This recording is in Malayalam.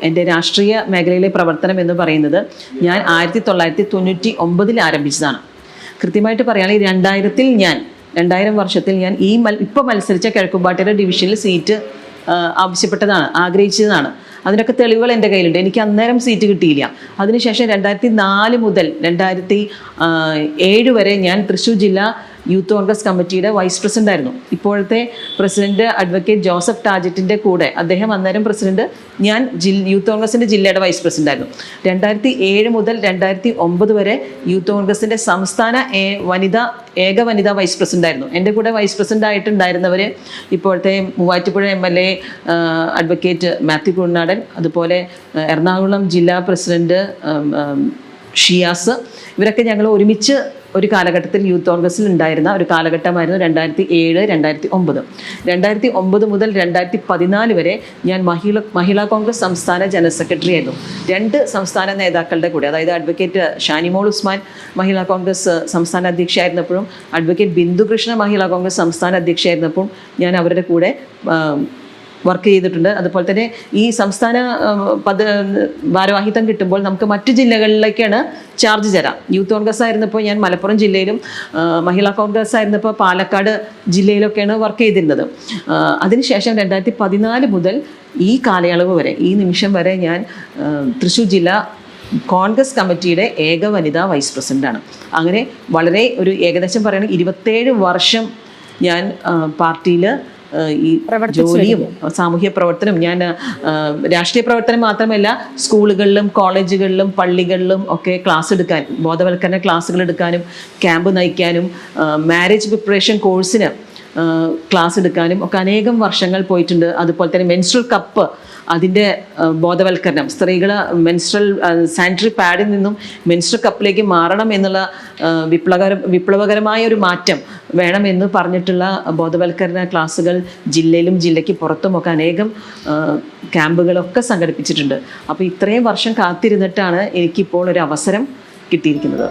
എൻ്റെ രാഷ്ട്രീയ മേഖലയിലെ പ്രവർത്തനം എന്ന് പറയുന്നത് ഞാൻ 1999 ആരംഭിച്ചതാണ്. കൃത്യമായിട്ട് പറയുകയാണെങ്കിൽ 2000 വർഷത്തിൽ ഞാൻ ഇപ്പോൾ മത്സരിച്ച കിഴക്കുംപാട്ടിയുടെ ഡിവിഷനിൽ സീറ്റ് ആഗ്രഹിച്ചതാണ്. അതിനൊക്കെ തെളിവുകൾ എൻ്റെ കയ്യിലുണ്ട്. എനിക്ക് അന്നേരം സീറ്റ് കിട്ടിയില്ല. അതിനുശേഷം 2004 മുതൽ 2007 വരെ ഞാൻ തൃശ്ശൂർ ജില്ലാ യൂത്ത് കോൺഗ്രസ് കമ്മിറ്റിയുടെ വൈസ് പ്രസിഡന്റ് ആയിരുന്നു. ഇപ്പോഴത്തെ പ്രസിഡന്റ് അഡ്വക്കേറ്റ് ജോസഫ് ടാജറ്റിൻ്റെ കൂടെ അദ്ദേഹം അന്നേരം പ്രസിഡന്റ്, ഞാൻ യൂത്ത് കോൺഗ്രസിൻ്റെ ജില്ലയുടെ വൈസ് പ്രസിഡന്റ് ആയിരുന്നു. 2007 മുതൽ 2009 വരെ യൂത്ത് കോൺഗ്രസിൻ്റെ സംസ്ഥാന ഏക വനിതാ വൈസ് പ്രസിഡന്റ് ആയിരുന്നു. എൻ്റെ കൂടെ വൈസ് പ്രസിഡന്റ് ആയിട്ടുണ്ടായിരുന്നവർ ഇപ്പോഴത്തെ മൂവാറ്റുപുഴ MLA അഡ്വക്കേറ്റ് മാത്യു കുഴനാടൻ, അതുപോലെ എറണാകുളം ജില്ലാ പ്രസിഡന്റ് ഷിയാസ്, ഇവരൊക്കെ ഞങ്ങൾ ഒരുമിച്ച് ഒരു കാലഘട്ടത്തിൽ യൂത്ത് കോൺഗ്രസിൽ ഉണ്ടായിരുന്ന ഒരു കാലഘട്ടമായിരുന്നു 2007-2009. 2009 മുതൽ 2014 വരെ ഞാൻ മഹിളാ കോൺഗ്രസ് സംസ്ഥാന ജനറൽ സെക്രട്ടറി ആയിരുന്നു. 2 സംസ്ഥാന നേതാക്കളുടെ കൂടെ, അതായത് അഡ്വക്കേറ്റ് ഷാനിമോൾ ഉസ്മാൻ മഹിളാ കോൺഗ്രസ് സംസ്ഥാന അധ്യക്ഷയായിരുന്നപ്പോഴും അഡ്വക്കേറ്റ് ബിന്ദുകൃഷ്ണ മഹിളാ കോൺഗ്രസ് സംസ്ഥാന അധ്യക്ഷയായിരുന്നപ്പോഴും ഞാൻ അവരുടെ കൂടെ വർക്ക് ചെയ്തിട്ടുണ്ട്. അതുപോലെ തന്നെ ഈ സംസ്ഥാന ഭാരവാഹിത്വം കിട്ടുമ്പോൾ നമുക്ക് മറ്റു ജില്ലകളിലേക്കാണ് ചാർജ് തരാം. യൂത്ത് കോൺഗ്രസ് ആയിരുന്നപ്പോൾ ഞാൻ മലപ്പുറം ജില്ലയിലും, മഹിളാ കോൺഗ്രസ് ആയിരുന്നപ്പോൾ പാലക്കാട് ജില്ലയിലൊക്കെയാണ് വർക്ക് ചെയ്തിരുന്നത്. അതിനുശേഷം 2014 മുതൽ ഈ കാലയളവ് വരെ, ഈ നിമിഷം വരെ ഞാൻ തൃശ്ശൂർ ജില്ലാ കോൺഗ്രസ് കമ്മിറ്റിയുടെ ഏക വനിതാ വൈസ് പ്രസിഡന്റാണ്. അങ്ങനെ വളരെ ഏകദേശം പറയുകയാണെങ്കിൽ 27 വർഷം ഞാൻ പാർട്ടിയിൽ ഈ ജോലിയും സാമൂഹ്യ പ്രവർത്തനം, ഞാൻ രാഷ്ട്രീയ പ്രവർത്തനം മാത്രമല്ല സ്കൂളുകളിലും കോളേജുകളിലും പള്ളികളിലും ഒക്കെ ക്ലാസ് എടുക്കാൻ, ബോധവൽക്കരണ ക്ലാസ്സുകൾ എടുക്കാനും ക്യാമ്പ് നയിക്കാനും മാരേജ് പ്രിപ്പറേഷൻ കോഴ്സിന് ക്ലാസ് എടുക്കാനും ഒക്കെ അനേകം വർഷങ്ങൾ പോയിട്ടുണ്ട്. അതുപോലെ തന്നെ മെൻസ്ട്രൽ കപ്പ്, അതിൻ്റെ ബോധവൽക്കരണം, സ്ത്രീകൾ മെൻസ്ട്രൽ സാനിറ്ററി പാഡിൽ നിന്നും മെൻസ്ട്രൽ കപ്പിലേക്ക് മാറണം എന്നുള്ള വിപ്ലവകരമായ ഒരു മാറ്റം വേണമെന്ന് പറഞ്ഞിട്ടുള്ള ബോധവൽക്കരണ ക്ലാസ്സുകൾ ജില്ലയിലും ജില്ലയ്ക്ക് പുറത്തുമൊക്കെ അനേകം ക്യാമ്പുകളൊക്കെ സംഘടിപ്പിച്ചിട്ടുണ്ട്. അപ്പോൾ ഇത്രയും വർഷം കാത്തിരുന്നിട്ടാണ് എനിക്കിപ്പോൾ ഒരു അവസരം കിട്ടിയിരിക്കുന്നത്.